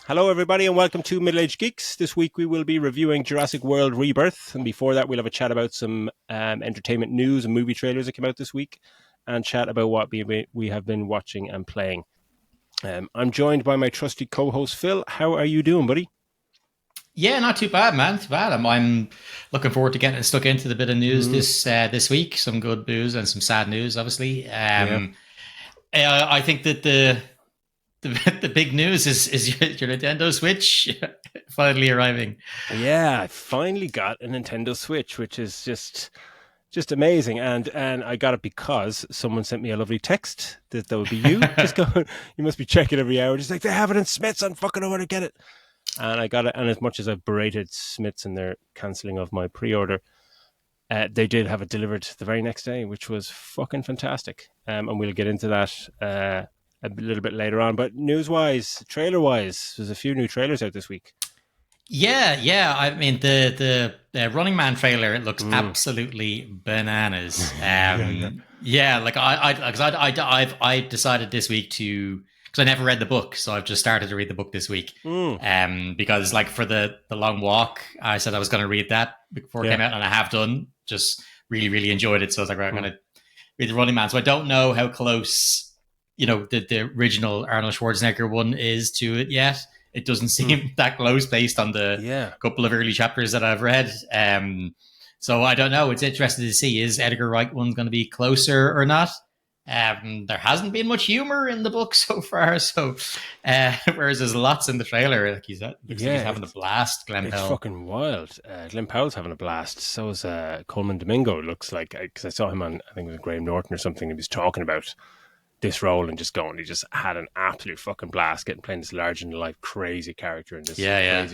Hello, everybody, and welcome to Middle Age Geeks. This week we will be reviewing Jurassic World Rebirth, and before that, we'll have a chat about some entertainment news and movie trailers that came out this week, and chat about what we have been watching and playing. I'm joined by my trusty co-host Phil. How are you doing, buddy? Yeah, not too bad, man. Too bad. I'm looking forward to getting stuck into the bit of news this week. Some good news and some sad news, obviously. I think that the big news is your Nintendo Switch finally arriving. Yeah, I finally got a Nintendo Switch, which is just amazing, and I got it because someone sent me a lovely text that would be you. Just going, you must be checking every hour, just like they have it in Smiths. I'm fucking over to get it. And I got it, and as much as I've berated Smiths and their cancelling of my pre-order, they did have it delivered the very next day, which was fucking fantastic. And we'll get into that a little bit later on. But news-wise, trailer-wise, there's a few new trailers out this week. Yeah. I mean, the Running Man trailer, it looks absolutely bananas. Like I decided this week to, because I never read the book, so I've just started to read the book this week. Because like for the long walk, I said I was going to read that before it came out, and I have done. Just really enjoyed it, so I was like, right, I'm going to read the Running Man. So I don't know how close, the original Arnold Schwarzenegger one is to it yet. It doesn't seem that close based on the couple of early chapters that I've read. So I don't know. It's interesting to see, is Edgar Wright one going to be closer or not? There hasn't been much humor in the book so far, so whereas there's lots in the trailer. Like he's having a blast. Glenn Powell. It's fucking wild. Glenn Powell's having a blast. So is Coleman Domingo. It looks like, because I saw him on, I think it was Graham Norton or something. He was talking about this role and just going. He just had an absolute fucking blast getting playing this larger than life crazy character in this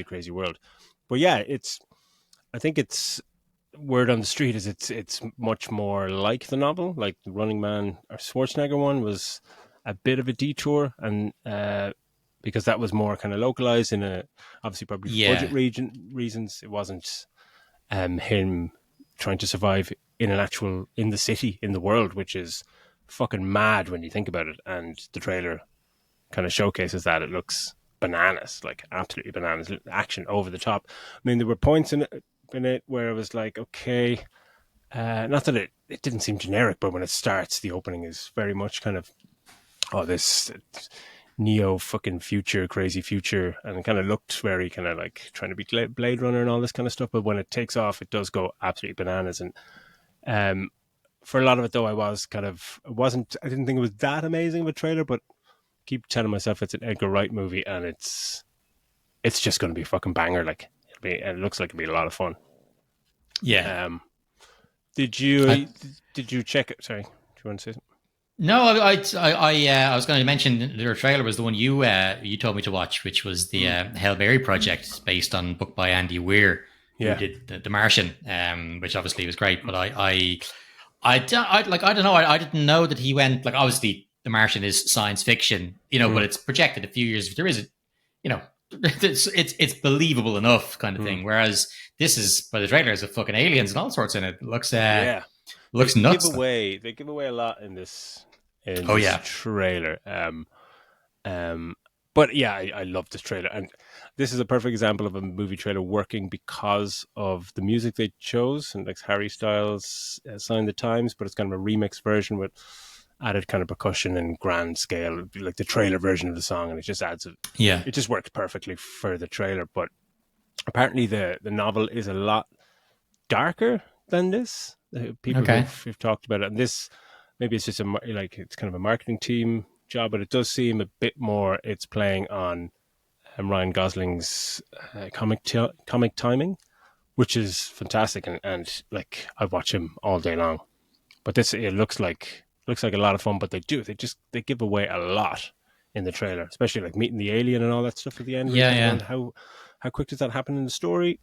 crazy world. But yeah, I think it's. Word on the street is it's much more like the novel. Like the Running Man or Schwarzenegger one was a bit of a detour, and because that was more kind of localized in a obviously probably budget reasons. It wasn't him trying to survive in the city, in the world, which is fucking mad when you think about it. And the trailer kind of showcases that. It looks bananas, like absolutely bananas. Action over the top. I mean, there were points in it where it was like, okay, not that it didn't seem generic, but when it starts, the opening is very much kind of this neo fucking future, crazy future, and it kind of looked very kind of like trying to be Blade Runner and all this kind of stuff. But when it takes off, it does go absolutely bananas. And for a lot of it, though, I didn't think it was that amazing of a trailer, but keep telling myself it's an Edgar Wright movie, and it's just going to be a fucking banger. Like, it looks like it'll be a lot of fun. Yeah. Did you check it? Sorry, do you want to say something? No, I was going to mention their trailer was the one you told me to watch, which was the Hail Mary project based on a book by Andy Weir, who did the Martian, which obviously was great. But I don't know. I didn't know that he went, like, obviously the Martian is science fiction, but it's projected a few years. There is it's believable enough kind of thing. Whereas this is, by the trailers, of fucking aliens and all sorts in it. It looks nuts. They give away a lot in this trailer. But yeah, I love this trailer, and this is a perfect example of a movie trailer working because of the music they chose, and like Harry Styles' "Sign the Times," but it's kind of a remix version with added kind of percussion and grand scale, like the trailer version of the song, and it just adds it just works perfectly for the trailer. But apparently the novel is a lot darker than this. People who've talked about it, and this maybe it's just it's kind of a marketing team job, but it does seem a bit more it's playing on Ryan Gosling's comic timing, which is fantastic, and like I watch him all day long. But this, it looks like a lot of fun, but they give away a lot in the trailer, especially like meeting the alien and all that stuff at the end. And how quick does that happen in the story?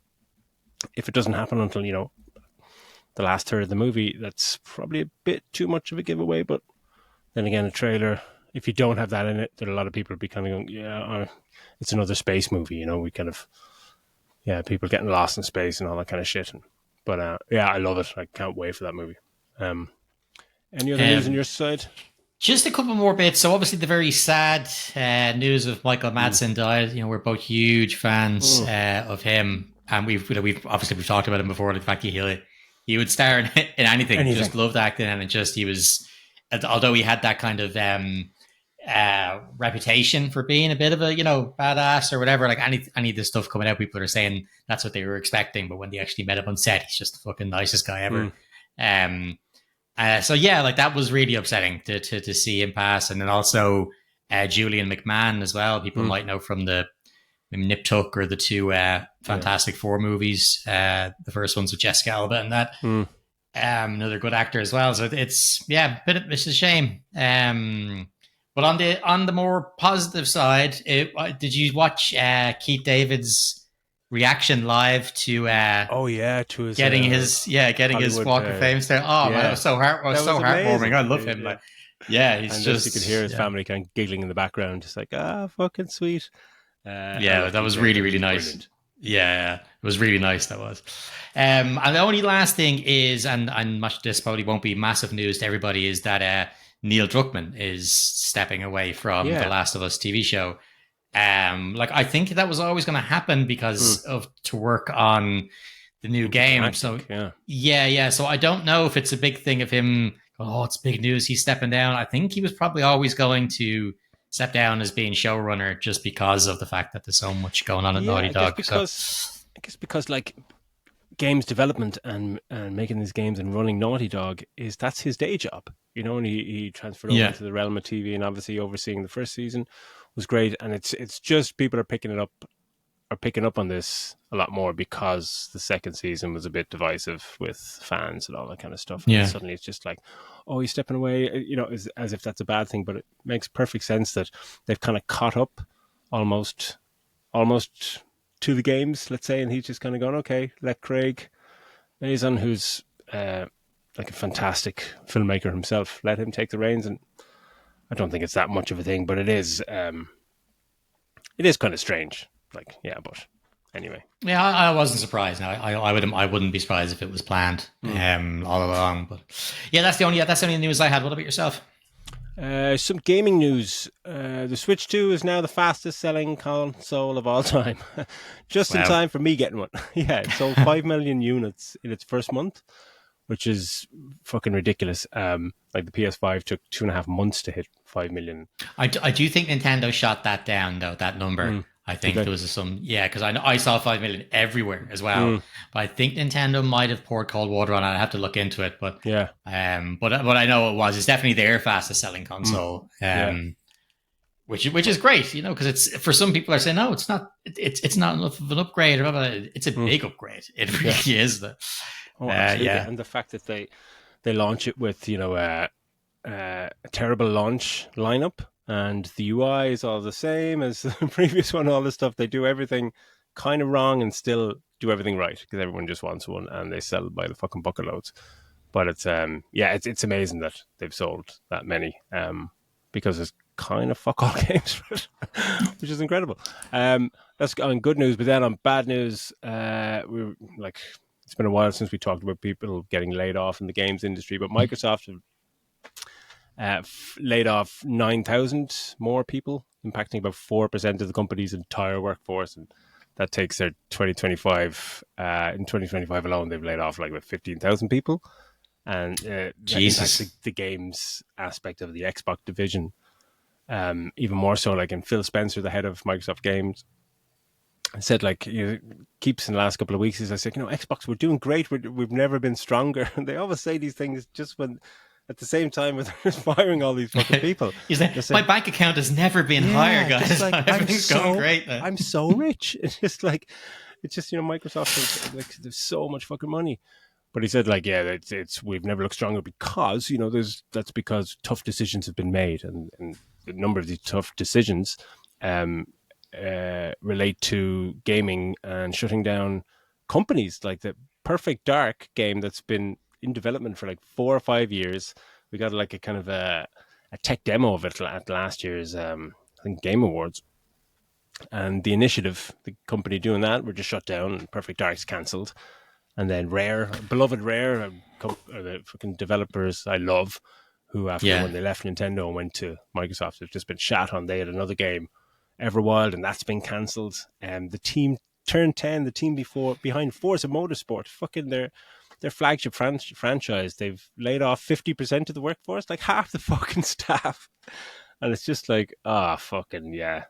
If it doesn't happen until the last third of the movie, that's probably a bit too much of a giveaway. But then again, a trailer, if you don't have that in it, then a lot of people would be kind of going, it's another space movie. We kind of people getting lost in space and all that kind of shit. But I love it. I can't wait for that movie. Any other news on your side? Just a couple more bits. So obviously the very sad news of Michael Mm. Madsen died. We're both huge fans Mm. of him, and we've talked about him before. The fact he would star in anything. Anything. Just loved acting, and he was, although he had that kind of reputation for being a bit of a badass or whatever. Like any of the stuff coming out, people are saying that's what they were expecting, but when they actually met him on set, he's just the fucking nicest guy ever. Mm. Um, so yeah, like that was really upsetting to see him pass, and then also Julian McMahon as well. People might know from the Nip Tuck or the two Fantastic Four movies. The first one's with Jessica Alba, and that another good actor as well. So it's a shame. But on the more positive side, did you watch Keith David's reaction live to Oh yeah, to his getting his Hollywood, Walk of Fame there? Oh man, it was so heartwarming. I love him. Like, yeah, he's and just you could hear his family kind of giggling in the background, just like fucking sweet. That was really really nice. Brilliant. Yeah, it was really nice. That was. And the only last thing is, and much this probably won't be massive news to everybody, is that Neil Druckmann is stepping away from the Last of Us TV show. I think that was always going to happen because to work on the new game. So yeah. So I don't know if it's a big thing of him. Oh, it's big news. He's stepping down. I think he was probably always going to step down as being showrunner just because of the fact that there's so much going on at Naughty Dog. I guess because like games development and making these games and running Naughty Dog that's his day job, and he transferred over into the realm of TV, and obviously overseeing the first season was great, and it's just people are picking up on this a lot more because the second season was a bit divisive with fans and all that kind of stuff. And suddenly it's just like, oh, he's stepping away, as if that's a bad thing, but it makes perfect sense that they've kind of caught up almost to the games, let's say, and he's just kind of gone, okay, let Craig Mazin, who's like a fantastic filmmaker himself, let him take the reins. And I don't think it's that much of a thing, but it is kind of strange. Like, yeah, but anyway. Yeah, I wasn't surprised. Now, I wouldn't be surprised if it was planned all along. But yeah, that's the only news I had. What about yourself? Some gaming news. The Switch 2 is now the fastest selling console of all time. Just in time for me getting one. Yeah, it sold 5 million units in its first month, which is fucking ridiculous. Like the PS5 took 2.5 months to hit 5 million. I do think Nintendo shot that down, though, that number. I think there was because I saw 5 million everywhere as well. But I think Nintendo might have poured cold water on it. I have to look into it, but but I know it's definitely their fastest selling console. Which is great, because it's, for some people are saying no, it's not enough of an upgrade. It's a big upgrade. It really is. And the fact that they launch it with a terrible launch lineup. And the UI is all the same as the previous one, all this stuff. They do everything kind of wrong and still do everything right because everyone just wants one and they sell by the fucking bucket loads. But it's it's amazing that they've sold that many because there's kind of fuck all games for it, which is incredible. That's on good news, but then on bad news, we're like, it's been a while since we talked about people getting laid off in the games industry, but Microsoft laid off 9,000 more people, impacting about 4% of the company's entire workforce, and that takes their 2025. In 2025 alone, they've laid off like about 15,000 people, and that impacts the games aspect of the Xbox division even more so. Like, and Phil Spencer, the head of Microsoft Games, said, like, keeps in the last couple of weeks, is I said, Xbox, we're doing great. We've never been stronger. And they always say these things just when. At the same time, with firing all these fucking people. My bank account has never been higher, guys. Like, everything's going great now. I'm so rich. It's just Microsoft, like, there's so much fucking money. But he said, like, it's we've never looked stronger because that's because tough decisions have been made, and a number of these tough decisions relate to gaming and shutting down companies like the Perfect Dark game that's been in development for like 4 or 5 years. We got like a kind of a tech demo of it at last year's I think Game Awards, and the initiative, the company doing that, were just shut down and Perfect Dark's cancelled. And then Rare, beloved Rare, the fucking developers I love, who after when they left Nintendo and went to Microsoft have just been shat on. They had another game, Everwild, and that's been cancelled. The team turned 10, the team behind Forza Motorsport, fucking their flagship franchise. They've laid off 50% of the workforce, like half the fucking staff. And it's just like, fucking yeah.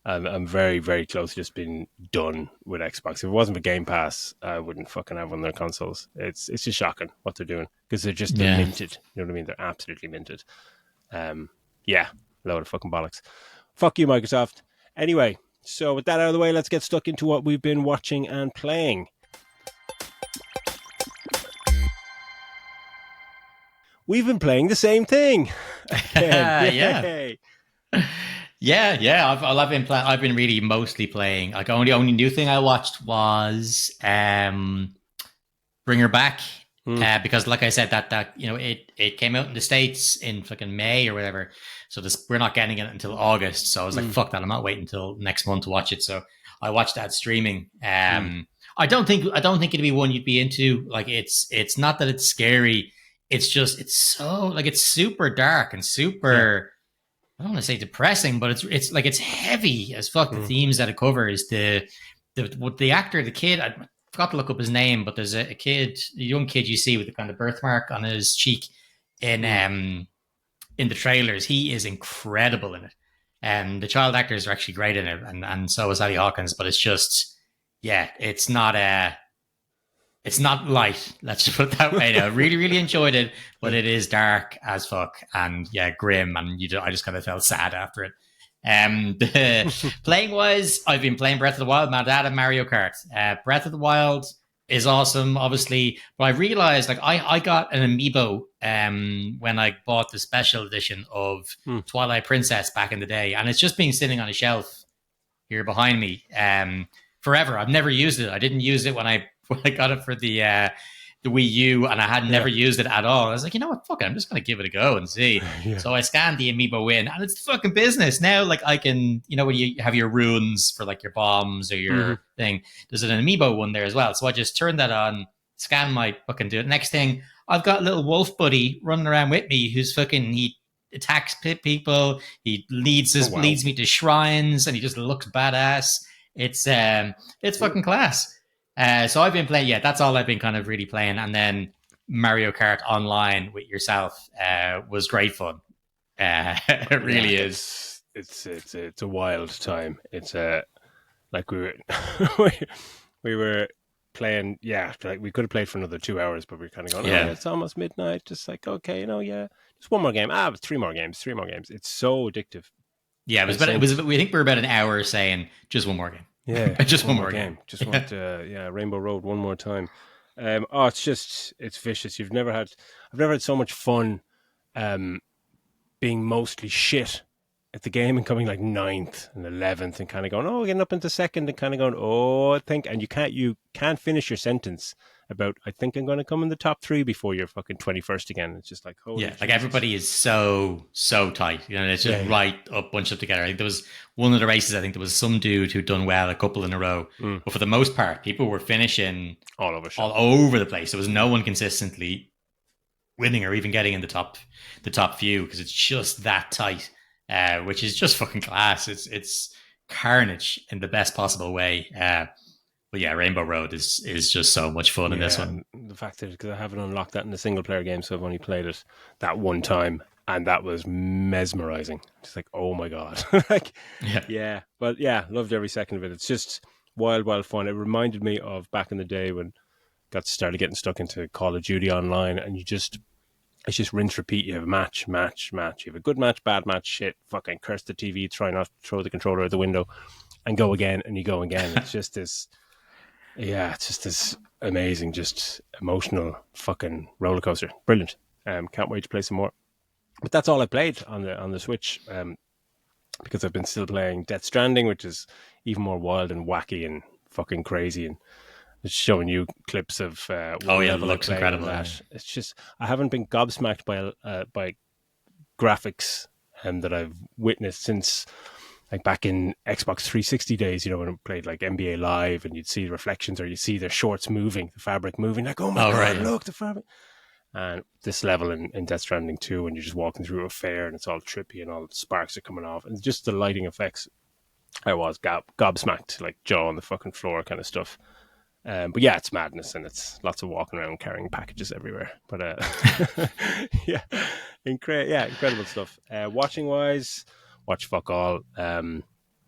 I'm very, very close to just being done with Xbox. If it wasn't for Game Pass, I wouldn't fucking have one of their consoles. It's just shocking what they're doing because they're minted. You know what I mean? They're absolutely minted. Yeah, load of fucking bollocks. Fuck you, Microsoft. Anyway, so with that out of the way, let's get stuck into what we've been watching and playing. We've been playing the same thing. Yeah. Yeah. I've been really mostly playing. Like only new thing I watched was Bring Her Back. Because like I said, that it came out in the States in fucking May or whatever. So we're not getting it until August. So I was like, fuck that, I'm not waiting until next month to watch it. So I watched that streaming. I don't think it'd be one you'd be into. Like it's not that it's scary. It's just it's so like it's super dark and super I don't want to say depressing, but it's like it's heavy as fuck. The themes that it covers, the actor, the kid, I forgot to look up his name, but there's a young kid you see with the kind of birthmark on his cheek in the trailers. He is incredible in it. And the child actors are actually great in it, and so is Ali Hawkins, but it's just it's not light. Let's just put it that way. I really, really enjoyed it, but it is dark as fuck and grim. And I just kind of felt sad after it. Playing wise, I've been playing Breath of the Wild. My dad and Mario Kart. Breath of the Wild is awesome, obviously, but I realized like I got an amiibo when I bought the special edition of Twilight Princess back in the day, and it's just been sitting on a shelf here behind me forever. I've never used it. I didn't use it when I got it for the Wii U, and I had never used it at all. I was like, you know what, fuck it, I'm just going to give it a go and see. So I scanned the amiibo in, and it's fucking business. Now, like, I can, when you have your runes for, like, your bombs or your thing, there's an amiibo one there as well. So I just turned that on, scan my fucking do it. Next thing, I've got a little wolf buddy running around with me who's fucking, he attacks people, he leads me to shrines, and he just looks badass. It's fucking class. So I've been playing, that's all I've been kind of really playing. And then Mario Kart Online with yourself was great fun. It really is. It's a wild time. It's like we were playing, like we could have played for another 2 hours, but we are kind of going, it's almost midnight. Just like, okay, just one more game. But three more games. It's so addictive. Yeah, we think we were about an hour saying just one more game. Yeah, just one more game. Just want Rainbow Road one more time. It's vicious. I've never had so much fun being mostly shit at the game and coming like 9th and 11th and kind of going, getting up into 2nd and kind of going, I think, and you can't finish your sentence about, I think I'm going to come in the top 3 before you're fucking 21st again. It's just like, holy Jesus. Like everybody is so tight. It's just right up, bunched up together. I think there was one of the races, I think there was some dude who'd done well a couple in a row. But for the most part, people were finishing all over the place. There was no one consistently winning or even getting in the top few because it's just that tight, which is just fucking class. It's carnage in the best possible way. But Rainbow Road is just so much fun in this one. The fact that because I haven't unlocked that in the single player game, so I've only played it that one time, and that was mesmerizing. Just like, oh my god, but loved every second of it. It's just wild fun. It reminded me of back in the day when started getting stuck into Call of Duty Online, and it's just rinse repeat. You have a match. You have a good match, bad match, shit, fucking curse the TV, try not to throw the controller out the window, and go again, and you go again. It's just this. Yeah, it's just this amazing, just emotional fucking roller coaster. Brilliant. Can't wait to play some more. But that's all I played on the Switch because I've been still playing Death Stranding, which is even more wild and wacky and fucking crazy, and it's showing you clips of it looks incredible. It's just I haven't been gobsmacked by graphics that I've witnessed since. Like back in Xbox 360 days, when I played like NBA Live and you'd see the reflections or you'd see their shorts moving, the fabric moving, like, oh my God, look, the fabric. And this level in Death Stranding 2, when you're just walking through a fair and it's all trippy and all the sparks are coming off, and just the lighting effects, I was gobsmacked, like jaw on the fucking floor kind of stuff. But yeah, it's madness, and it's lots of walking around carrying packages everywhere. But yeah, incredible stuff. Watching wise, watch fuck all.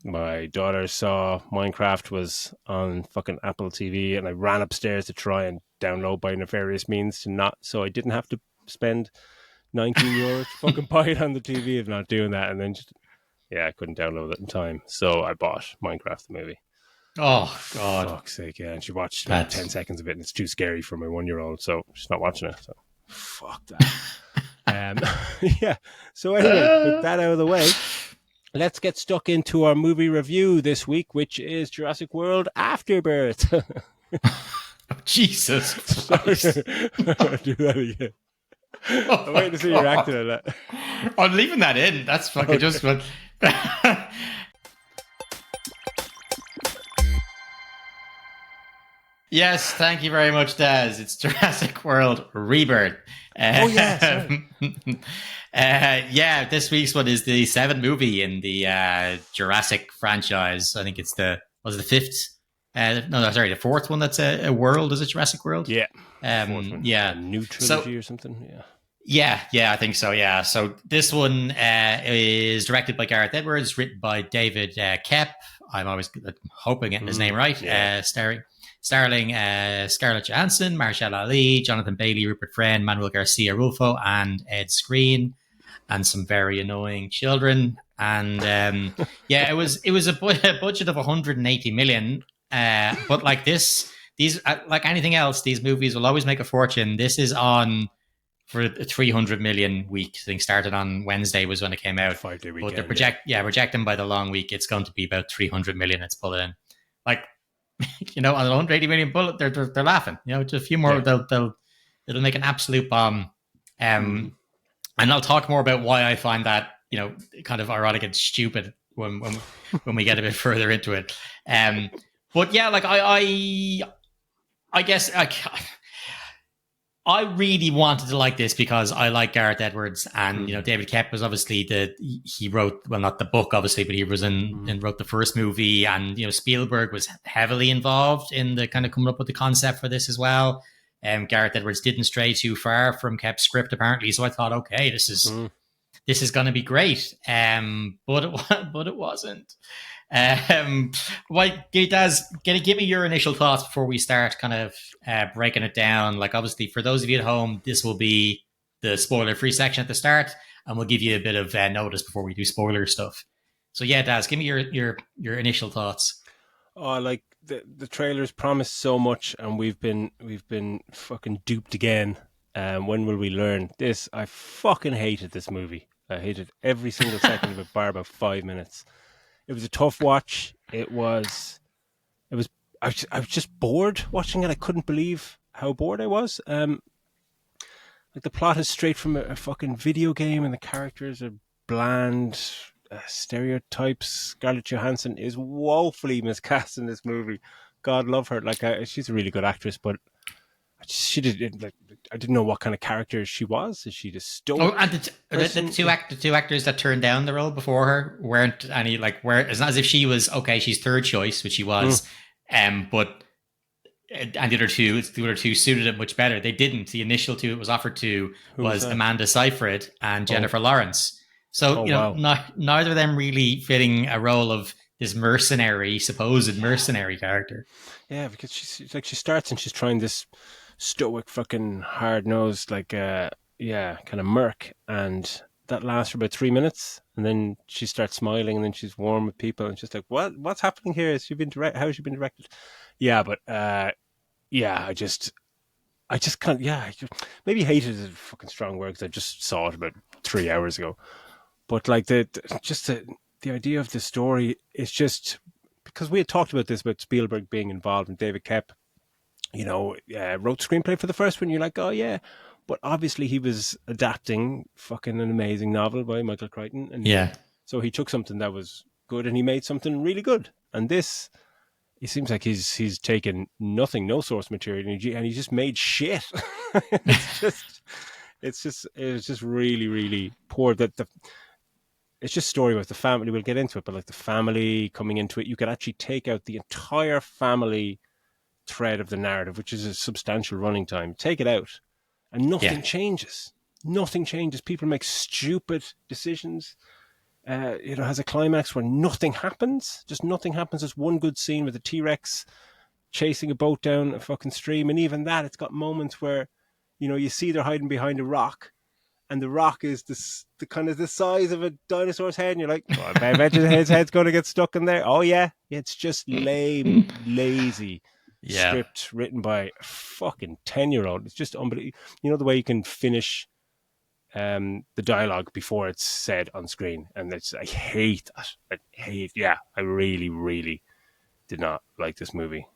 My daughter saw Minecraft was on fucking Apple TV, and I ran upstairs to try and download by nefarious means so I didn't have to spend €19 to fucking buy it on the TV of not doing that, and then I couldn't download it in time, so I bought Minecraft the movie. Oh God! Fuck's sake, yeah. And she watched about 10 seconds of it, and it's too scary for my 1-year-old, so she's not watching it. So fuck that. Yeah. So anyway, with that out of the way, let's get stuck into our movie review this week, which is Jurassic World Afterbirth. Jesus Christ. I'll do that again. I'm waiting to see your reaction to that. I'm leaving that in. That's fucking okay. Just... Yes, thank you very much, Daz. It's Jurassic World Rebirth. This week's one is the 7th movie in the Jurassic franchise. I think it's the fifth? The fourth one that's a world. Is it Jurassic World? Yeah. Yeah. A new trilogy or something? Yeah. Yeah, I think so, yeah. So this one is directed by Gareth Edwards, written by David Koepp. I'm always hoping I'm getting his name right. Yeah. Starring Scarlett Johansson, Mahershala Ali, Jonathan Bailey, Rupert Friend, Manuel Garcia Rulfo, and Ed Skrein, and some very annoying children. And it was a budget of 180 million. But like these like anything else, these movies will always make a fortune. This is on for a 300 million week. I think started on Wednesday was when it came out. 5-day weekend. But they're projecting by the long week, it's going to be about 300 million. It's pulling in. Like, on an 180 million bullet, they're laughing. Just a few more, it'll make an absolute bomb. And I'll talk more about why I find that kind of ironic and stupid when we get a bit further into it. But yeah, like I guess I really wanted to like this because I like Gareth Edwards, and David Koepp was obviously he wrote, well, not the book obviously, but he was and wrote the first movie, and Spielberg was heavily involved in the kind of coming up with the concept for this as well. Gareth Edwards didn't stray too far from Koepp's script apparently, so I thought, okay, this is going to be great, but it wasn't. Daz, give me your initial thoughts before we start kind of breaking it down. Like, obviously, for those of you at home, this will be the spoiler-free section at the start, and we'll give you a bit of notice before we do spoiler stuff. So yeah, Daz, give me your initial thoughts. Oh, like the trailers promised so much, and we've been fucking duped again. When will we learn this? I fucking hated this movie. I hated every single second of it, bar about 5 minutes. It was a tough watch. I was just bored watching it. I couldn't believe how bored I was. Like, the plot is straight from a fucking video game, and the characters are bland stereotypes. Scarlett Johansson is woefully miscast in this movie. God love her. Like, she's a really good actress, but she did, like, I didn't know what kind of character she was. Is she the stoic? Oh, and the two actors that turned down the role before her weren't any it's not as if she was she's third choice, which she was, but and the other two suited it much better. They didn't. The initial two it was offered to was Amanda Seyfried and Jennifer Lawrence. So neither of them really fitting a role of this supposed mercenary character. Yeah, because she starts and she's trying this stoic fucking hard-nosed kind of merc, and that lasts for about 3 minutes, and then she starts smiling, and then she's warm with people, and she's like, what's happening here? How has she been directed? Yeah, but I just can't. Maybe hated is a fucking strong word, because I just saw it about 3 hours ago, but like the idea of the story is just, because we had talked about this, about Spielberg being involved, and David Koepp wrote screenplay for the first one. You're like, oh yeah, but obviously he was adapting fucking an amazing novel by Michael Crichton, and so he took something that was good and he made something really good. And this it seems like he's taken nothing, no source material, and he just made shit. It was just really, really poor. That the It's just story with the family. We'll get into it, but like the family coming into it, you could actually take out the entire family thread of the narrative, which is a substantial running time. Take it out, and nothing changes. Nothing changes. People make stupid decisions. Has a climax where nothing happens. Just nothing happens. There's one good scene with a T-Rex chasing a boat down a fucking stream, and even that, it's got moments where, you see they're hiding behind a rock, and the rock is the kind of the size of a dinosaur's head, and you're like, oh, I bet his head's going to get stuck in there. Oh yeah, it's just lame, lazy. Script written by a fucking 10-year-old. It's just unbelievable. The way you can finish the dialogue before it's said on screen, and I hate that. I really, really did not like this movie.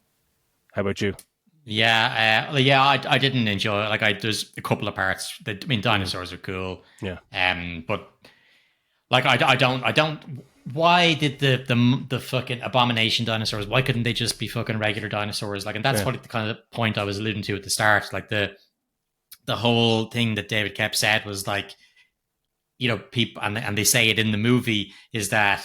How about you? I didn't enjoy it. Like, there's a couple of parts that, dinosaurs are cool. Yeah. But like, I don't. Why did the fucking abomination dinosaurs? Why couldn't they just be fucking regular dinosaurs? Like, and that's what the kind of point I was alluding to at the start. Like the whole thing that David Kep said was like, people, and they say it in the movie, is that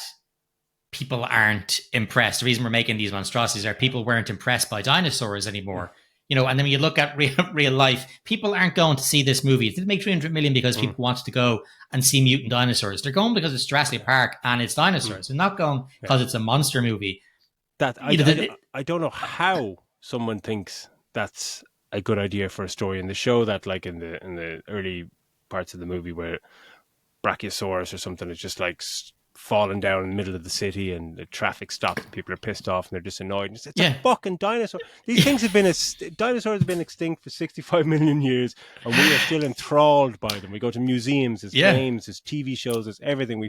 people aren't impressed. The reason we're making these monstrosities are people weren't impressed by dinosaurs anymore. And then when you look at real life, people aren't going to see this movie. It didn't make 300 million because people wanted to go and see mutant dinosaurs. They're going because it's Jurassic Park and it's dinosaurs. They're not going because it's a monster movie. I don't know how someone thinks that's a good idea for a story. And they show that, like, in the early parts of the movie, where Brachiosaurus or something is just like falling down in the middle of the city, and the traffic stops, and people are pissed off, and they're just annoyed. It's a fucking dinosaur. These things have been dinosaurs have been extinct for 65 million years, and we are still enthralled by them. We go to museums, there's games, there's TV shows, there's everything. We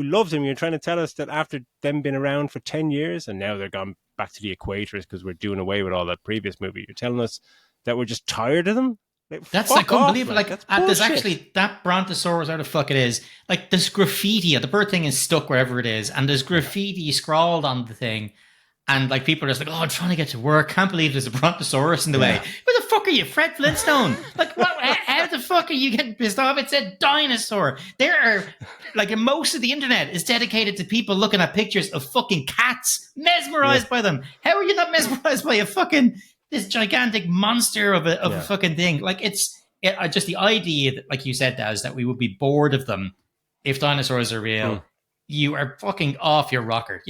love them. You're trying to tell us that after them being around for 10 years, and now they're gone back to the equator because we're doing away with all that previous movie. You're telling us that we're just tired of them? That's like unbelievable. Like, there's actually that Brontosaurus, how the fuck it is. Like, there's graffiti. The bird thing is stuck wherever it is, and there's graffiti scrawled on the thing. And like, people are just like, oh, I'm trying to get to work. Can't believe there's a Brontosaurus in the way. Where the fuck are you, Fred Flintstone? Like, what? How the fuck are you getting pissed off? It said dinosaur. There are, like, most of the internet is dedicated to people looking at pictures of fucking cats, mesmerized by them. How are you not mesmerized by this gigantic monster of a fucking thing? Like, just the idea that, like you said, Daz, that we would be bored of them if dinosaurs are real. You are fucking off your rocker.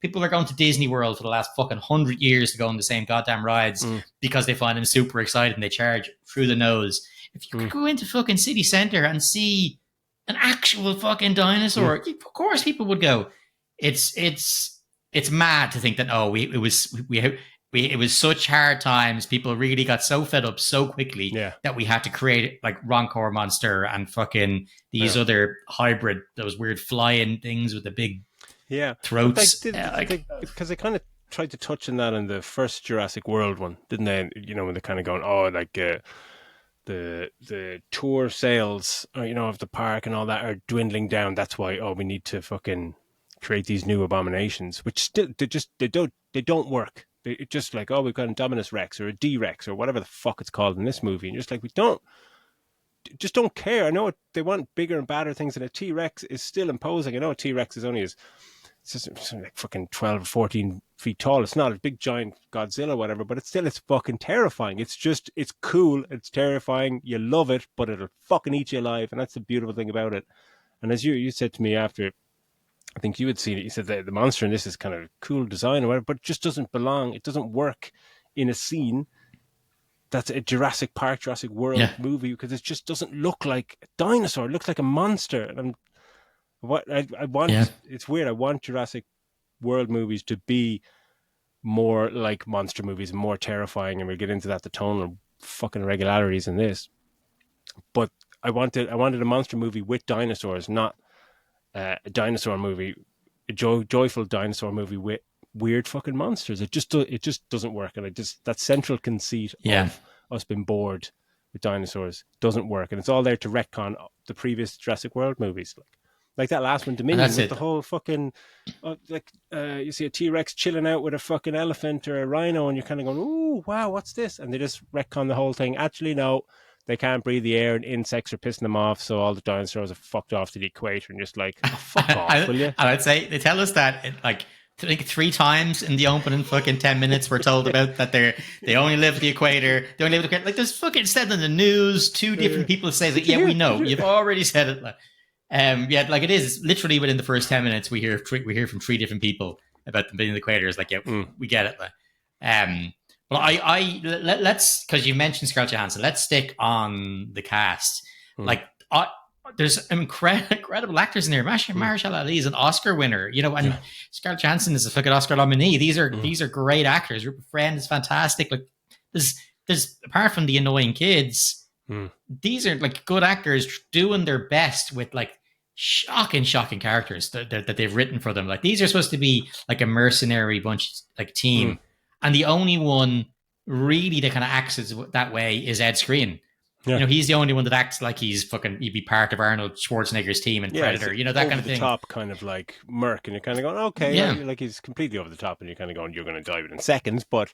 People are going to Disney World for the last fucking 100 years to go on the same goddamn rides because they find them super exciting. And they charge through the nose. If you could go into fucking city center and see an actual fucking dinosaur, of course people would go. It's mad to think that it was such hard times. People really got so fed up so quickly that we had to create, like, Rancor Monster and fucking these other hybrid, those weird flying things with the big throats. Because they kind of tried to touch on that in the first Jurassic World one, didn't they? When they're kind of going, the tour sales, of the park and all that are dwindling down. That's why, we need to fucking create these new abominations, which still they don't work. It's just like, we've got a Dominus Rex or a D-Rex or whatever the fuck it's called in this movie. And just like, we don't care. I know they want bigger and badder things, and a T-Rex is still imposing. I know a T-Rex is only it's like fucking 12 or 14 feet tall. It's not a big giant Godzilla or whatever, but it's fucking terrifying. It's cool. It's terrifying. You love it, but it'll fucking eat you alive. And that's the beautiful thing about it. And as you said to me after, I think you had seen it, you said that the monster in this is kind of cool design or whatever, but it just doesn't belong. It doesn't work in a scene that's a Jurassic Park, Jurassic World movie, because it just doesn't look like a dinosaur. It looks like a monster. And it's weird. I want Jurassic World movies to be more like monster movies, more terrifying, and we'll get into that, the tonal fucking irregularities in this. But I wanted a monster movie with dinosaurs, not a dinosaur movie, a joyful dinosaur movie with weird fucking monsters. It just doesn't work, and that central conceit of us being bored with dinosaurs doesn't work, and it's all there to retcon the previous Jurassic World movies. Like, Like that last one, And Dominion, that's with it. the whole fucking, you see a T-Rex chilling out with a fucking elephant or a rhino, and you're kind of going, ooh, wow, what's this? And they just retcon the whole thing. Actually, no, they can't breathe the air, and insects are pissing them off, so all the dinosaurs are fucked off to the equator, and just like, oh, fuck off, will you? And I'd say they tell us that like I think 3 times in the opening fucking 10 minutes we're told about that they only live at the equator. They only live at the equator. Like there's fucking said in the news. 2 different people say that. Did you Yeah, hear? we know. You've already said it. Like, yeah, like it is literally within the first 10 minutes we hear from 3 different people about them being in the equator. It's like, yeah, we get it. Like, well, let's because you mentioned Scarlett Johansson. Let's stick on the cast. Like, there's incredible actors in there. Marshall Ali is an Oscar winner, you know, and Scarlett Johansson is a fucking Oscar nominee. These are great actors. Rupert Friend is fantastic. Like, there's apart from the annoying kids, these are like good actors doing their best with like shocking characters that they've written for them. Like these are supposed to be like a mercenary bunch, like team, and the only one really that kind of acts that way is Ed Skrein. Yeah. You know, he's the only one that acts like he'd be part of Arnold Schwarzenegger's team in Predator. You know, that kind of thing. Over the top, kind of like Merc, and you're kind of going, okay, like he's completely over the top, and you're kind of going, you're going to die within seconds, but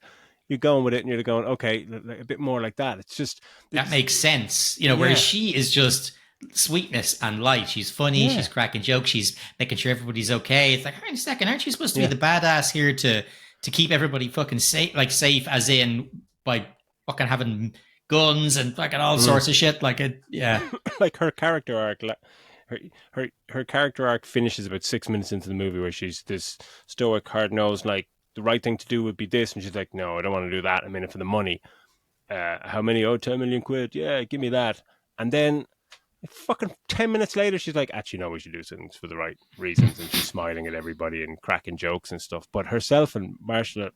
you're going with it, and you're going, okay, a bit more like that. It's just that makes sense, you know. Whereas she is just sweetness and light. She's funny. She's cracking jokes. She's making sure everybody's okay. It's like, hang on a second, aren't you supposed to be the badass here to keep everybody fucking safe? Like safe, as in by fucking having guns and fucking all sorts of shit. Like it, like her character arc. Her character arc finishes about 6 minutes into the movie, where she's this stoic, hard nosed, like the right thing to do would be this, and she's like, no, I don't want to do that. I'm in it for the money. How many? Oh, 10 million quid. Yeah, give me that. And then fucking 10 minutes later, she's like, actually, no, we should do things for the right reasons. And she's smiling at everybody and cracking jokes and stuff. But herself and Marshall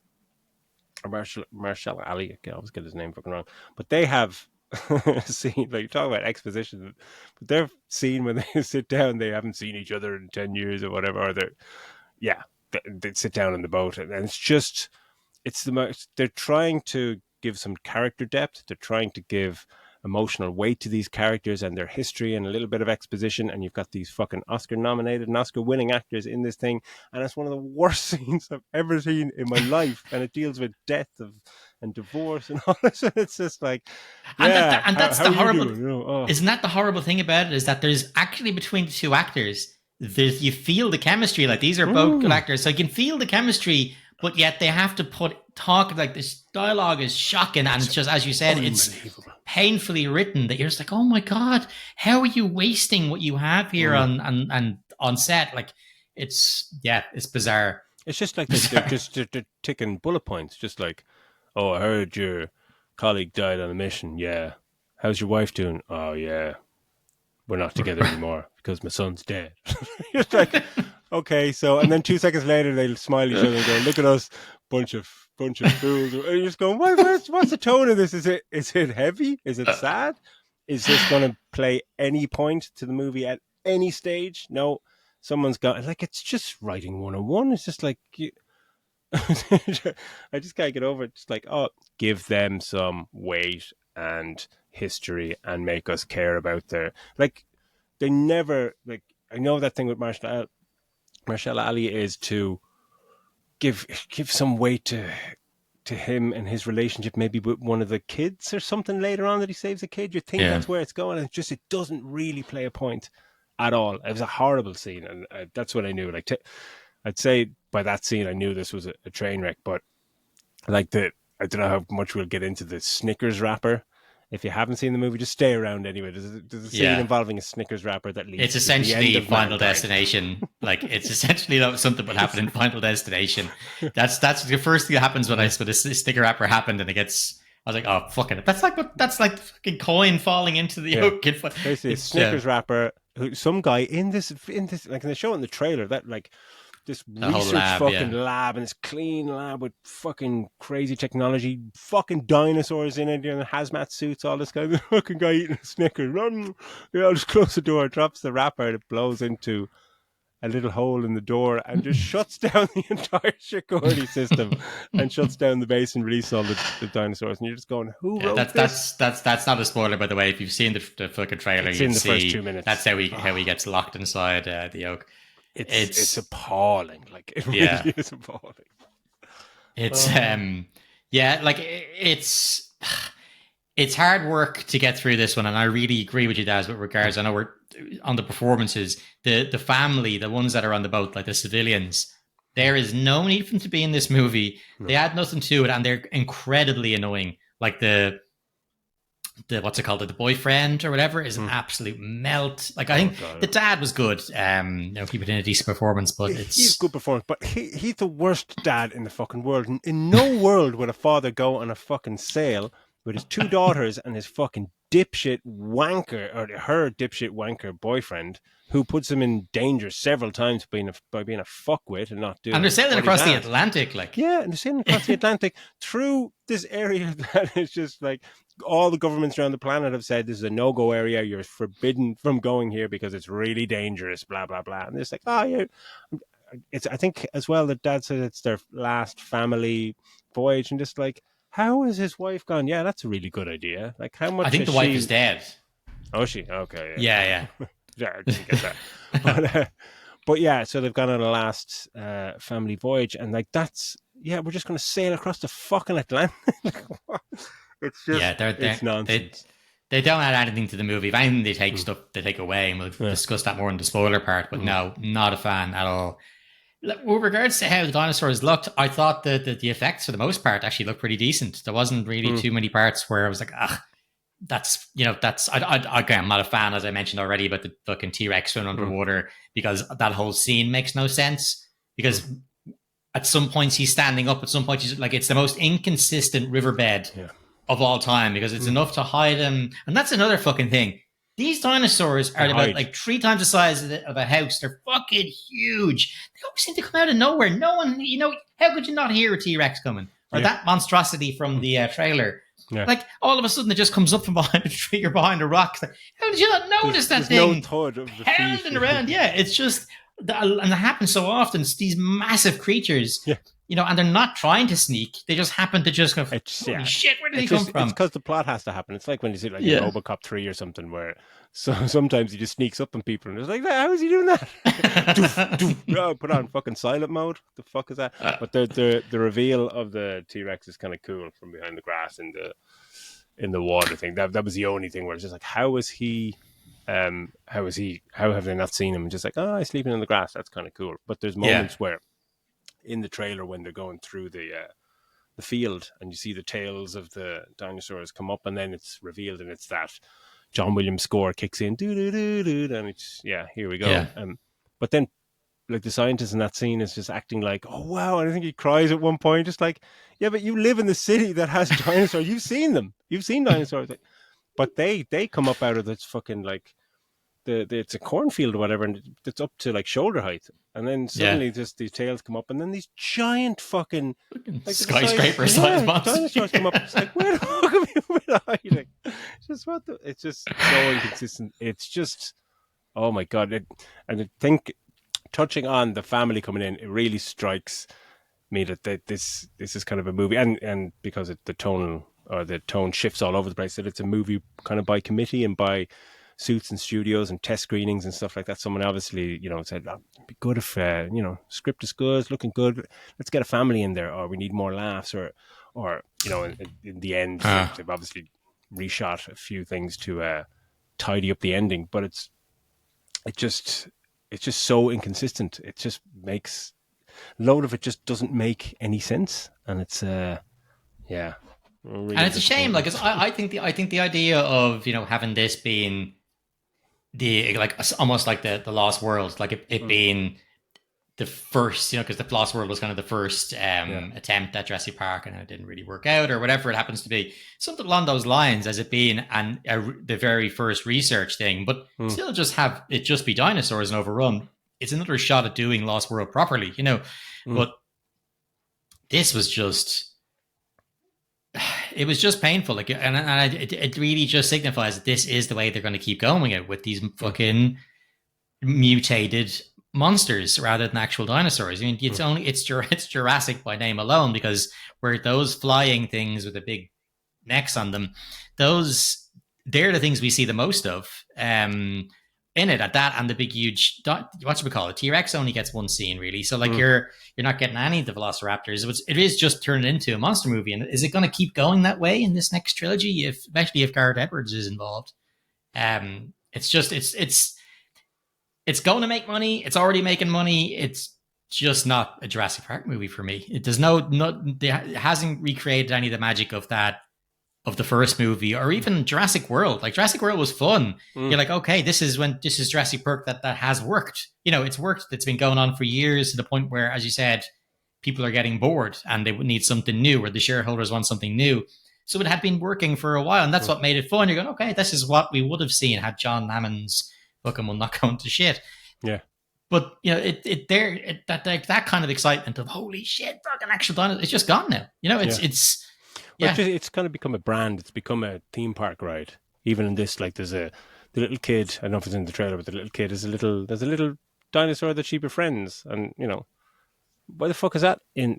Ali, I always get his name fucking wrong, but they have a scene, like you talk about exposition, but their scene when they sit down, they haven't seen each other in 10 years or whatever, or they sit down in the boat, and it's just, it's the most, they're trying to give some character depth, they're trying to give emotional weight to these characters and their history and a little bit of exposition, and you've got these fucking Oscar nominated and Oscar winning actors in this thing, and it's one of the worst scenes I've ever seen in my life, and it deals with death and divorce and all this, and it's just like, that's the horrible, isn't that the horrible thing about it, is that there's actually between the two actors, you feel the chemistry, like these are both good actors, so you can feel the chemistry, but yet they have to talk, like this dialogue is shocking, and it's just, as you said, it's painfully written that you're just like, oh my god, how are you wasting what you have here on set? Like it's bizarre. It's just like they're ticking bullet points, just like, oh, I heard your colleague died on a mission. Yeah, how's your wife doing? Oh yeah, we're not together anymore because my son's dead. It's like, okay, so, and then 2 seconds later they'll smile at each other and go, look at us, bunch of fools. And you're just going, what's the tone of this? Is it heavy? Is it sad? Is this going to play any point to the movie at any stage? No, someone's got, like, it's just writing 101. It's just like, I just can't get over it. Just like, oh, give them some weight and history and make us care about their, like, they never, like, I know that thing with Marshall Ali is to give some weight to him and his relationship, maybe with one of the kids or something later on, that he saves a kid. You think that's where it's going, and it doesn't really play a point at all. It was a horrible scene, and that's what I knew. Like, I'd say by that scene, I knew this was a train wreck. But like I don't know how much we'll get into the Snickers wrapper. If you haven't seen the movie, just stay around anyway. There's a scene involving a Snickers wrapper that leads. It's essentially Final Destination. Like, it's essentially something that happened in Final Destination. That's the first thing that happens when the sticker wrapper happened, and it gets. I was like, oh, fuck it. That's like the fucking coin falling into the oak. Basically, a Snickers wrapper. Some guy in this, like, they show it in the trailer, that like this research lab, and this clean lab with fucking crazy technology, fucking dinosaurs in it, you know, hazmat suits, all this kind of fucking guy eating a Snickers. Run! I'll just close the door, drops the wrapper, and it blows into a little hole in the door and just shuts down the entire security system and shuts down the base and releases all the dinosaurs. And you're just going, who Yeah, wrote this? that's not a spoiler, by the way. If you've seen the fucking trailer, It's you'd in the first see 2 minutes. that's how he gets locked inside the oak. It's appalling. Like, it Yeah. really is appalling. It's yeah, like it's hard work to get through this one, and I really agree with you, Daz, with regards. I know we're on the performances, the family, the ones that are on the boat, like the civilians. There is no need for them to be in this movie. No. They add nothing to it, and they're incredibly annoying. Like the what's it called, the boyfriend or whatever is an absolute melt. Like, I think the dad was good. Keep it in a decent performance, but he's good performance. But he's the worst dad in the fucking world. In no world would a father go on a fucking sail with his 2 daughters and his fucking dipshit wanker, or her dipshit wanker boyfriend, who puts him in danger several times by being a fuckwit and not doing. And they're sailing across the Atlantic, like. Yeah, and they're sailing across the Atlantic through this area that is just like, all the governments around the planet have said this is a no-go area. You're forbidden from going here because it's really dangerous. Blah blah blah. And it's like, oh yeah, I think as well that Dad said it's their last family voyage, and just like, how has his wife gone? Yeah, that's a really good idea. Like, how much? I think the wife is dead. Oh, she? Okay. Yeah. Yeah, I didn't get that. But yeah, so they've gone on a last family voyage, and like, that's, yeah, we're just going to sail across the fucking Atlantic. It's just, it's nonsense. They don't add anything to the movie. If anything, they take stuff, they take away, and we'll discuss that more in the spoiler part. But no, not a fan at all. With regards to how the dinosaurs looked, I thought that the effects for the most part actually looked pretty decent. There wasn't really too many parts where I was like, I'm not a fan, as I mentioned already, about the fucking T-Rex swimming underwater, because that whole scene makes no sense. Because at some points he's standing up, at some points he's like, it's the most inconsistent riverbed of all time, because it's enough to hide him. And that's another fucking thing. These dinosaurs are about like 3 times the size of a house. They're fucking huge. They always seem to come out of nowhere. No one, how could you not hear a T-Rex coming? Or that monstrosity from the trailer. Yeah. Like, all of a sudden it just comes up from behind a tree or behind a rock. Like, how did you not notice that thing? No thud of the pounding around. Yeah, it's just, and it happens so often. It's these massive creatures. Yeah. And they're not trying to sneak. They just happen to just go, holy shit, where did they come from? It's because the plot has to happen. It's like when you see like in Robocop 3 or something, where sometimes he just sneaks up on people and it's like, how is he doing that? Put on fucking silent mode. What the fuck is that? But the reveal of the T-Rex is kind of cool from behind the grass in the water thing. That was the only thing where it's just like, how have they not seen him? And just like, he's sleeping in the grass. That's kind of cool. But there's moments where, in the trailer, when they're going through the field and you see the tails of the dinosaurs come up, and then it's revealed, and it's that John Williams score kicks in, and it's here we go. Yeah. But then, like, the scientist in that scene is just acting like, oh wow, and I think he cries at one point, just like, yeah, but you live in the city that has dinosaurs. You've seen them. You've seen dinosaurs. But they come up out of this fucking like. It's a cornfield or whatever, and it's up to like shoulder height, and then suddenly just these tails come up, and then these giant fucking like, skyscraper size dinosaurs come up. It's like, where the fuck have you been hiding? It's just so inconsistent. It's just, oh my god! And I think, touching on the family coming in, it really strikes me that this is kind of a movie, and because the tone shifts all over the place, that it's a movie kind of by committee and by suits and studios and test screenings and stuff like that. Someone obviously, said, it'd be good if, script is good, it's looking good. Let's get a family in there, or we need more laughs, or in the end, they've obviously reshot a few things to tidy up the ending. But it's just so inconsistent. It just makes a load of it just doesn't make any sense, and it's really, and it's a shame. Like, I think the idea of having this being the almost like the Lost World, like it being the first, because the Lost World was kind of the first attempt at Jurassic Park, and it didn't really work out, or whatever it happens to be, something along those lines, as it being the very first research thing, but still just have it just be dinosaurs and overrun. It's another shot at doing Lost World properly, but this was just. It was just painful, like, and it really just signifies that this is the way they're going to keep going it, with these fucking mutated monsters rather than actual dinosaurs. I mean, it's Jurassic by name alone, because where those flying things with the big necks on them, those they're the things we see the most of. In it at that, and the big huge what should we call it? T-Rex only gets one scene really, so like you're not getting any of the Velociraptors. It is just turned into a monster movie, and is it going to keep going that way in this next trilogy? Especially if Gareth Edwards is involved, it's going to make money. It's already making money. It's just not a Jurassic Park movie for me. It does it hasn't recreated any of the magic of that, of the first movie, or even Jurassic World. Like Jurassic World was fun. You're like, okay, this is Jurassic Park that has worked. You know, it's worked. It's been going on for years, to the point where, as you said, people are getting bored and they would need something new, or the shareholders want something new. So it had been working for a while, and that's what made it fun. You're going, okay, this is what we would have seen had John Hammond's fucking will not go into shit. Yeah. But you know, that kind of excitement of holy shit, fucking actual dinosaurs, it's just gone now. You know, it's it's kind of become a brand. It's become a theme park ride. Even in this, like the little kid. I don't know if it's in the trailer, but the little kid there's a little dinosaur that she befriends, and you know, why the fuck is that in?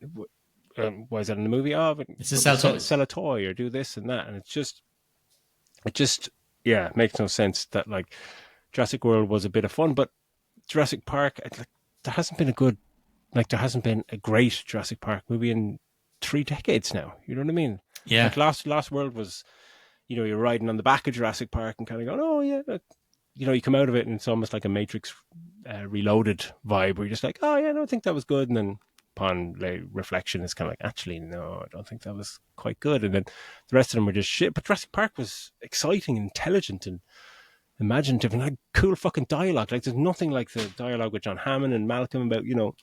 Why is that in the movie? Oh, it's to sell a toy or do this and that, and it just makes no sense that like Jurassic World was a bit of fun, but Jurassic Park, there hasn't been a great Jurassic Park movie in 3 decades now. You know what I mean? Yeah. Like Last World was, you know, you're riding on the back of Jurassic Park and kind of going, oh yeah, you know, you come out of it and it's almost like a Matrix Reloaded vibe, where you're just like, oh yeah, no, I think that was good, and then upon reflection, it's kind of like, actually, no, I don't think that was quite good, and then the rest of them were just shit. But Jurassic Park was exciting, intelligent, and imaginative, and had cool fucking dialogue. Like, there's nothing like the dialogue with John Hammond and Malcolm about, you know,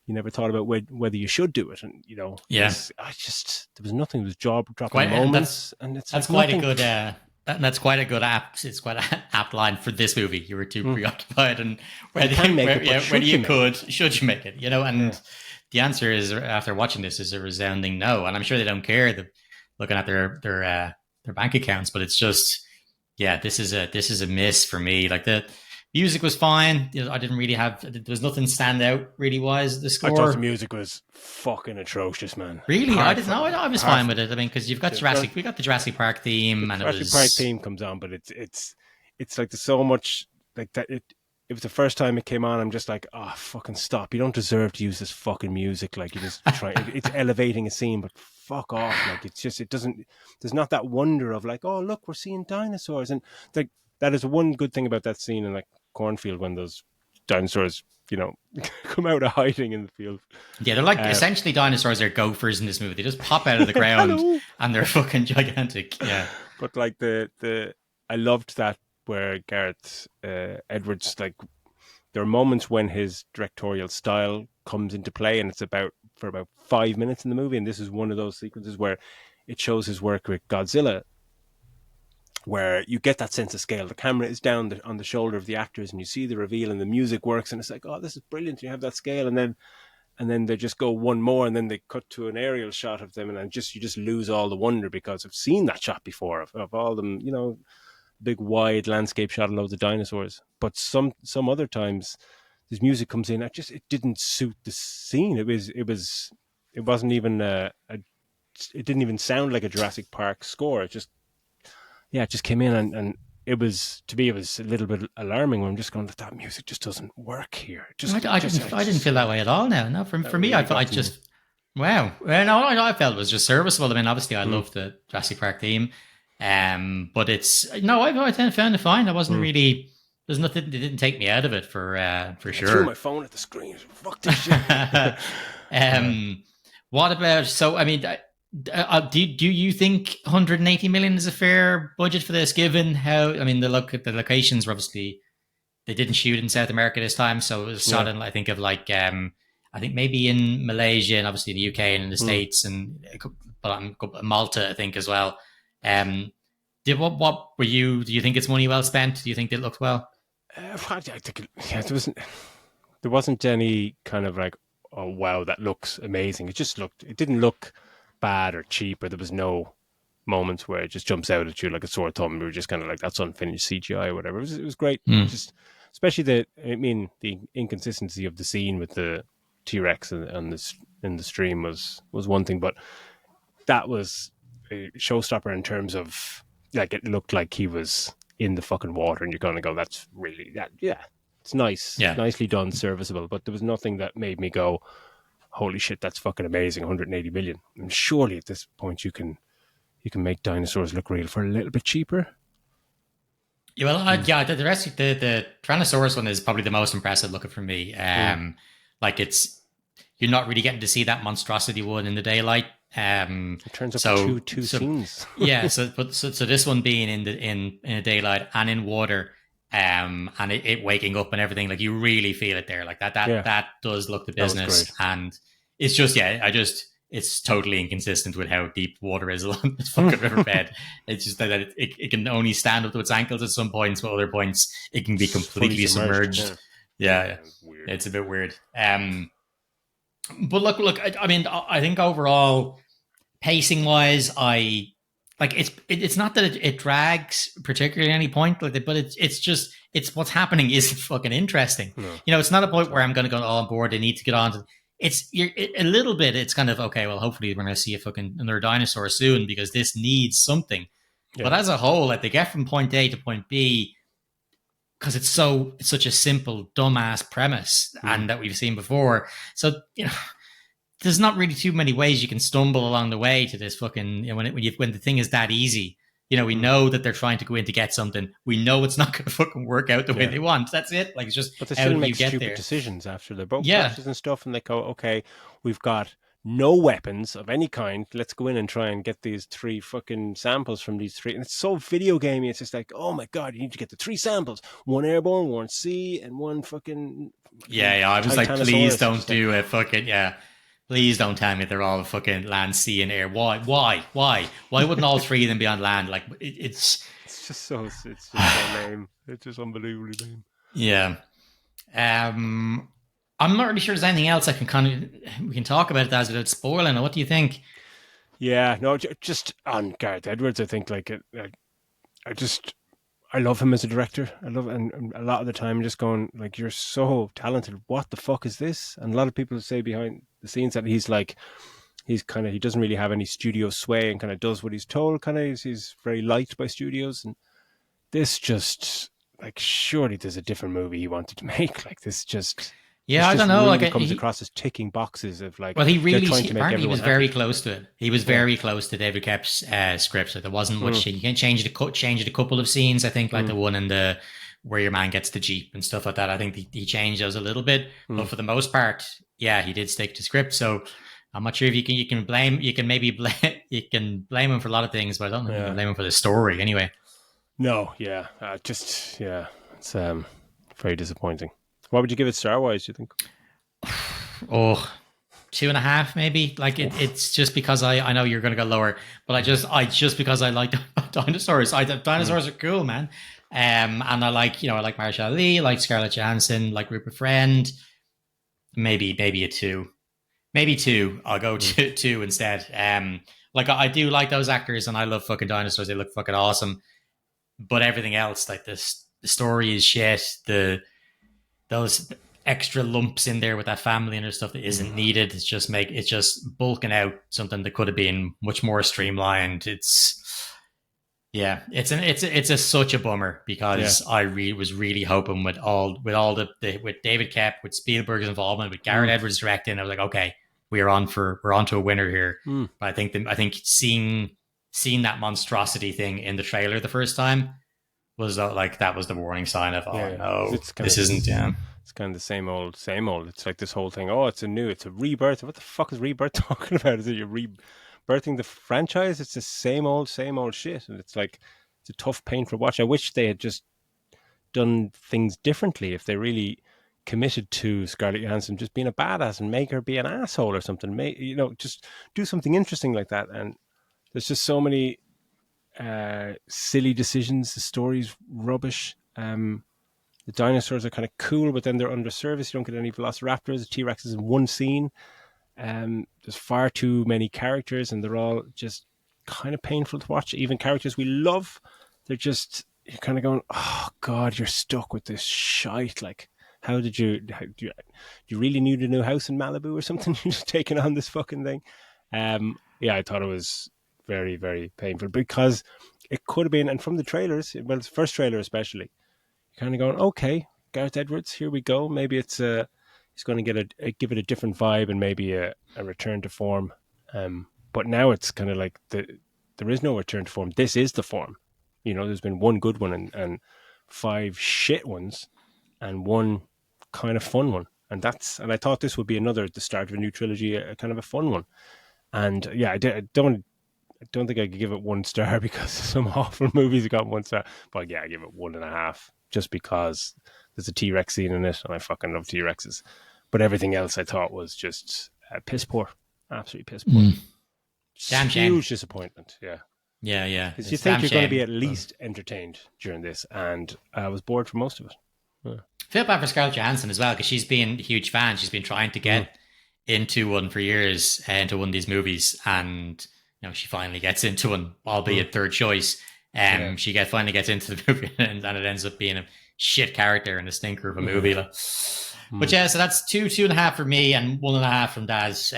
you never thought about whether you should do it, and you know, there was nothing. There was jaw dropping moments, and that's quite a good. That's quite a good app. It's quite an apt line for this movie. You were too preoccupied, and should you make it? You know, and the answer is, after watching this, is a resounding no. And I'm sure they don't care. They're looking at their bank accounts, but it's just, this is a miss for me. Like, the music was fine. You know, I didn't really there was nothing stand out really wise. The score, I thought the music was fucking atrocious, man. Really? I didn't know. I was fine with it. I mean, because you've got we got the Jurassic Park theme, and Jurassic Park theme comes on, but it's like there's so much like that. It was the first time it came on. I'm just like, oh, fucking stop! You don't deserve to use this fucking music. Like, you just try. It's elevating a scene, but fuck off! Like, it doesn't. There's not that wonder of like, oh look, we're seeing dinosaurs, and like that is one good thing about that scene in like cornfield, when those dinosaurs, you know, come out of hiding in the field. Yeah, they're like essentially dinosaurs are gophers in this movie. They just pop out of the ground and they're fucking gigantic. Yeah, but like I loved that, where Gareth Edwards, like, there are moments when his directorial style comes into play, and it's for about 5 minutes in the movie, and this is one of those sequences where it shows his work with Godzilla, where you get that sense of scale. The camera is down on the shoulder of the actors, and you see the reveal, and the music works, and it's like, oh, this is brilliant. You have that scale, and then they just go one more, and then they cut to an aerial shot of them, and you just lose all the wonder, because I've seen that shot before of all them, you know, big wide landscape shot of loads of dinosaurs. But some other times this music comes in, it didn't suit the scene. It wasn't even it didn't even sound like a Jurassic Park score. It just came in, and it was, to me, it was a little bit alarming. When I'm just going, that music just doesn't work here. I didn't feel that way at all now. No, for me, I felt wow. No, I felt it was just serviceable. I mean, obviously I love the Jurassic Park theme. But I found it fine. I wasn't really, there's nothing, it didn't take me out of it for sure. I threw my phone at the screen. Fuck this shit. What about, so, I mean, do you think 180 million is a fair budget for this, given how, I mean, the locations were obviously, they didn't shoot in South America this time, so it was shot in, I think, of like, I think maybe in Malaysia, and obviously the UK and in the States, and Malta, I think, as well. Do you think it's money well spent? Do you think it looked well? I think there wasn't any kind of like, oh wow, that looks amazing. It didn't look bad or cheap, or there was no moments where it just jumps out at you like a sore thumb. We were just kind of like, that's unfinished CGI or whatever. It was great. Just especially the inconsistency of the scene with the T-Rex and this in the stream was one thing, but that was a showstopper in terms of like it looked like he was in the fucking water, and you're gonna go, that's really that, yeah, it's nice, Yeah. nicely done, serviceable, but there was nothing that made me go, holy shit, that's fucking amazing, 180 million. And surely at this point you can make dinosaurs look real for a little bit cheaper. Yeah, well, yeah, the rest, the Tyrannosaurus one is probably the most impressive looking for me. Like it's you're not really getting to see that monstrosity one in the daylight. It turns up to two scenes. Yeah, so this one being in the daylight and in water, and it waking up and everything, like you really feel it there. Like that does look the business, and it's just it's totally inconsistent with how deep water is along this fucking riverbed. It's just that it can only stand up to its ankles at some points, but other points it can be completely submerged. Yeah. It's a bit weird. But look. I mean, I think overall, pacing wise, it's not that it drags particularly at any point, like, but it's just what's happening isn't fucking interesting. No. You know, it's not a point where I'm going to go on board. I need to get on to. A little bit. It's kind of okay. Well, hopefully we're going to see a fucking another dinosaur soon because this needs something. Yeah. But as a whole, like they get from point A to point B because it's such a simple dumbass premise and that we've seen before. So you know, there's not really too many ways you can stumble along the way to this fucking. You know, when the thing is that easy. You know, we know that they're trying to go in to get something. We know it's not going to fucking work out the way they want. That's it. Like, it's just but they still make stupid decisions after they're both crashes and stuff, and they go, okay, we've got no weapons of any kind. Let's go in and try and get these 3 fucking samples from these 3. And it's so video gamey. It's just like, oh my God, you need to get the 3 samples. 1 airborne, 1 sea, and 1 fucking... Yeah. I was like, please don't do it. Fucking, yeah. Please don't tell me they're all fucking land, sea, and air. Why? Why wouldn't all 3 of them be on land? Like it's just so lame. It's just unbelievably lame. Yeah. I'm not really sure there's anything else we can talk about that without spoiling. What do you think? Yeah, no, just on Gareth Edwards, I think I love him as a director. I love, and a lot of the time, just going like, you're so talented. What the fuck is this? And a lot of people say behind the scenes that he doesn't really have any studio sway and kind of does what he's told. Kind of, he's very liked by studios. And this just like, surely there's a different movie he wanted to make. Like this just. Yeah, I don't know. Really like comes across as ticking boxes of like. Well, he was very close to it. He was very close to David Koepp's script. So there wasn't much. You can change it a couple of scenes. I think like the one in the where your man gets the Jeep and stuff like that. I think he changed those a little bit, but for the most part, yeah, he did stick to script. So I'm not sure if you can blame him for a lot of things, but I don't know if you can blame him for the story anyway. No, yeah, it's very disappointing. What would you give it star-wise, do you think? 2.5 maybe. Like it's just because I know you're going to go lower, but I just because I like dinosaurs. Dinosaurs are cool, man. And I like Mahershala Ali, like Scarlett Johansson, like Rupert Friend. Maybe a 2. Maybe 2. I'll go to 2 instead. Like I do like those actors, and I love fucking dinosaurs. They look fucking awesome. But everything else, like this, the story is shit. Those extra lumps in there with that family and stuff that isn't needed. It's just bulking out something that could have been much more streamlined. It's such a bummer because I was really hoping with David Koepp, with Spielberg's involvement, with Gareth Edwards directing, I was like, okay, we're on to a winner here. But I think seeing that monstrosity thing in the trailer the first time was like, that was the warning sign of this isn't. It's kind of the same old. It's like this whole thing. Oh, it's a rebirth. What the fuck is Rebirth talking about? Is it you're rebirthing the franchise? It's the same old shit, and it's like it's a tough, painful watch. I wish they had just done things differently. If they really committed to Scarlett Johansson just being a badass and make her be an asshole or something, just do something interesting like that. And there's just so many silly decisions. The story's rubbish. The dinosaurs are kind of cool, but then they're under service. You don't get any velociraptors. The T-Rex is in one scene. There's far too many characters, and they're all just kind of painful to watch. Even characters we love, they're just you're kind of going, oh God, you're stuck with this shite. Like, do you really need a new house in Malibu or something? You're just taking on this fucking thing. Yeah, I thought it was very, very painful because it could have been, and from the trailers, well, the first trailer especially, you're kind of going, okay, Gareth Edwards, here we go. Maybe he's going to get give it a different vibe and maybe a return to form. But now it's kind of like there is no return to form. This is the form. You know, there's been one good one and five shit ones and one kind of fun one. And I thought this would be the start of a new trilogy, a kind of a fun one. And yeah, I don't think I could give it 1 star because some awful movies have got 1 star. But yeah, I give it 1.5 just because there's a T-Rex scene in it and I fucking love T-Rexes. But everything else I thought was just piss poor. Absolutely piss poor. Damn Huge shame. Disappointment, yeah. Yeah. Because you think you're going to be at least entertained during this, and I was bored for most of it. Yeah. Feel bad for Scarlett Johansson as well because she's been a huge fan. She's been trying to get into one for years, into one of these movies, and she finally gets into one, albeit third choice. She finally gets into the movie, and it ends up being a shit character and a stinker of a movie. But yeah, so that's 2.5 for me, and 1.5 from Daz.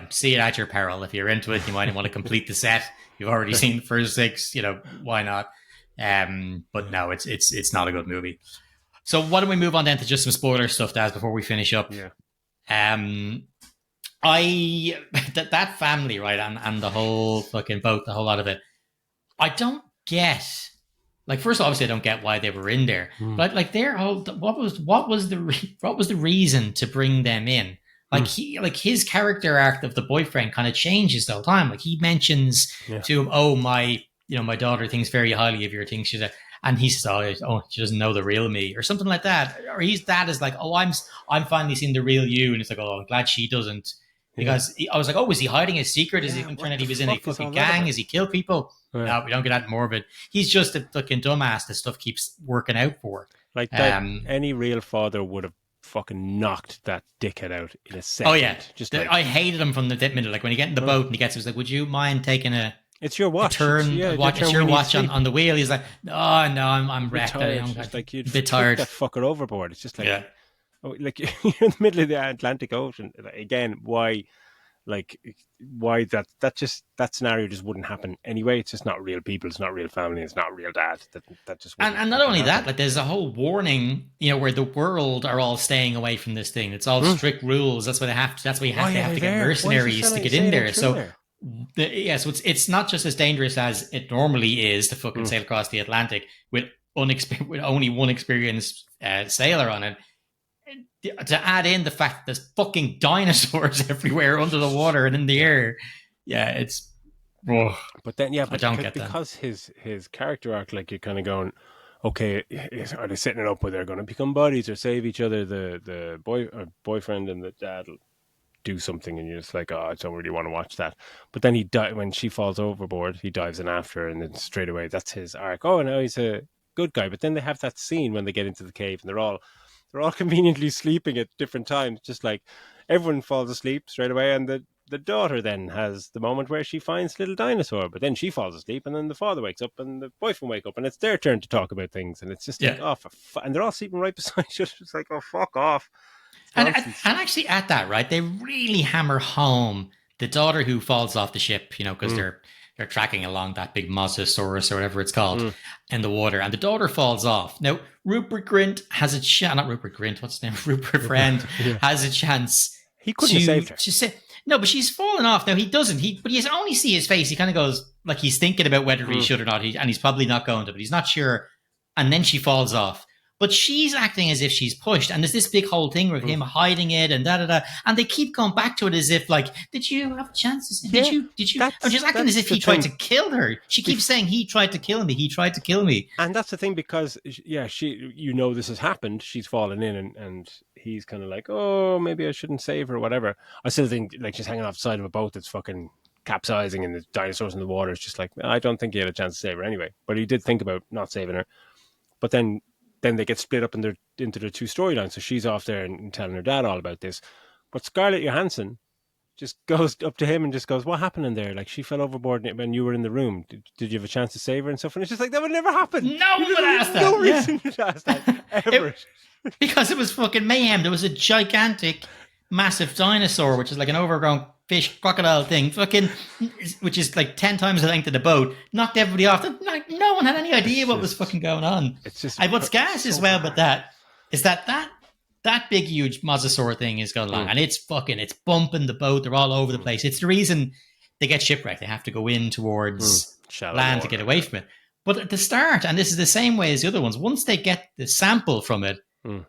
See it at your peril. If you're into it, you might want to complete the set. You've already seen the first 6, why not? But no, it's not a good movie. So why don't we move on then to just some spoiler stuff, Daz, before we finish up? Yeah. That family, right, and the whole fucking boat, the whole lot of it, I don't get. Like, first, obviously, I don't get why they were in there. But like, their whole what was the reason to bring them in? Like his character arc of the boyfriend kind of changes the whole time. Like, he mentions to him, "Oh, my daughter thinks very highly of your things." And he says, "Oh, she doesn't know the real me," or something like that. Or his dad is like, "Oh, I'm finally seeing the real you," and it's like, "Oh, I'm glad she doesn't." Because I was like, "Oh, was he hiding his secret? Is he turn out he was in a fucking gang? Is he kill people?" Yeah. No, we don't get that more of it. He's just a fucking dumbass that stuff keeps working out for. Like that, any real father would have fucking knocked that dickhead out in a second. Oh yeah, I hated him from the minute. Like when he get in the boat and he gets, he was like, "Would you mind taking it's your watch. It's your watch on the wheel?" He's like, "Oh no, I'm wrecked. I'm just like you'd a bit tired." That fucker overboard. It's just like, like you're in the middle of the Atlantic Ocean again. Why that scenario just wouldn't happen anyway. It's just not real people. It's not real family. It's not real dad. That just and not only that, like there's a whole warning, where the world are all staying away from this thing. It's all strict rules. That's why they have to. That's why you have to get mercenaries to get in there. So it's not just as dangerous as it normally is to fucking sail across the Atlantic with only one experienced sailor on it. To add in the fact that there's fucking dinosaurs everywhere under the water and in the air, it's. But then, I don't get that because his character arc, like you're kind of going, okay, are they setting it up where they're going to become buddies or save each other? The boyfriend and the dad will do something, and you're just like, oh, I don't really want to watch that. But then when she falls overboard, he dives in after her, and then straight away that's his arc. Oh, no, he's a good guy. But then they have that scene when they get into the cave, and they're all conveniently sleeping at different times, just like everyone falls asleep straight away, and the daughter then has the moment where she finds little dinosaur, but then she falls asleep, and then the father wakes up and the boyfriend wake up, and it's their turn to talk about things, and it's just like, oh, and they're all sleeping right beside each other. It's like, oh, fuck off. And actually at that, right, they really hammer home the daughter who falls off the ship, because they're tracking along that big Mosasaurus or whatever it's called in the water, and the daughter falls off. Now, Rupert Grint has a chance. Not Rupert Grint. What's his name? Rupert Friend has a chance. He couldn't have saved her. No, but she's fallen off. Now he doesn't. But you only see his face. He kind of goes like he's thinking about whether he should or not, and he's probably not going to, but he's not sure. And then she falls off. But she's acting as if she's pushed, and there's this big whole thing with him hiding it and da. And they keep going back to it as if like, did you have chances? Did you? I'm just acting as if he tried to kill her. She keeps saying he tried to kill me. He tried to kill me. And that's the thing, because she, this has happened. She's fallen in, and he's kind of like, oh, maybe I shouldn't save her or whatever. I still think like she's hanging off the side of a boat that's fucking capsizing, and the dinosaurs in the water. It's just like, I don't think he had a chance to save her anyway. But he did think about not saving her. But then they get split up into their two storylines. So she's off there and telling her dad all about this. But Scarlett Johansson, just goes up to him and just goes, "What happened in there? Like she fell overboard when you were in the room. Did you have a chance to save her and stuff?" And it's just like that would never happen. No one would ask No that. Yeah. reason to ask that ever. Because it was fucking mayhem. There was a gigantic, massive dinosaur, which is like an overgrown fish crocodile thing, fucking, which is like 10 times the length of the boat, knocked everybody off. Like, no one had any idea what was fucking going on. It's just what's gas so as well, hard. but that big, huge mosasaur thing is going along, and it's bumping the boat. They're all over the place. It's the reason they get shipwrecked. They have to go in towards land to get away from it. But at the start, and this is the same way as the other ones, once they get the sample from it,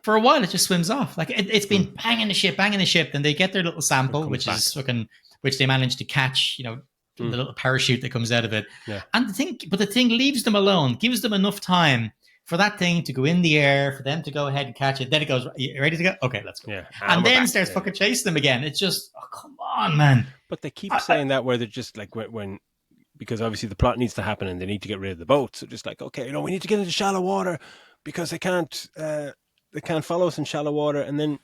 for a while it just swims off. Like it's been banging the ship, then they get their little sample, which they manage to catch, the little parachute that comes out of it. Yeah. And the thing leaves them alone, gives them enough time for that thing to go in the air, for them to go ahead and catch it. Then it goes, you ready to go? Okay, let's go. Yeah. And then starts fucking chasing them again. It's just, oh, come on, man. But they keep saying that where they're just like when because obviously the plot needs to happen and they need to get rid of the boat. So just like, okay, we need to get into shallow water because they can't follow us in shallow water. And then,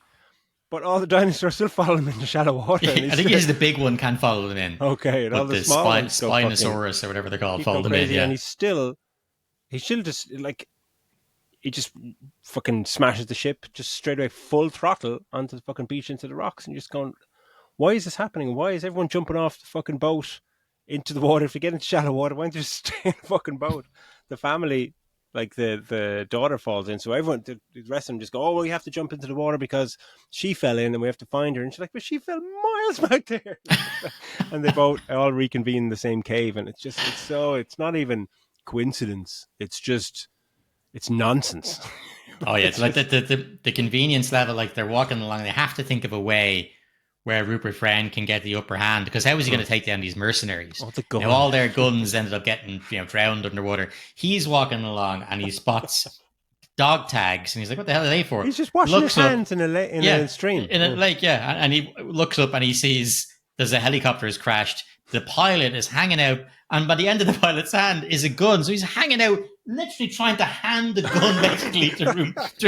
but all the dinosaurs still follow them into shallow water. I think it's the big one can follow them in. Okay, and all the small ones Spinosaurus or whatever they're called follow them in. Yeah, and he still just like he just fucking smashes the ship just straight away, full throttle onto the fucking beach into the rocks, and you're just going, why is this happening? Why is everyone jumping off the fucking boat into the water? If you get into shallow water, why don't you just stay in the fucking boat? The family, like the daughter falls in, so everyone, the rest of them just go, oh, well, we have to jump into the water because she fell in and we have to find her. And she's like, but she fell miles back there. And they both all reconvene in the same cave, and it's not even coincidence. It's nonsense. Oh yeah, it's like the convenience level. Like they're walking along, they have to think of a way where Rupert Friend can get the upper hand, because how is he going to take down these mercenaries? All their guns ended up getting drowned underwater. He's walking along and he spots dog tags, and he's like, "What the hell are they for?" He's just washing his hands in a stream, in a lake. Yeah, and he looks up and he sees there's a helicopter has crashed. The pilot is hanging out, and by the end of the pilot's hand is a gun. So he's hanging out, literally trying to hand the gun basically to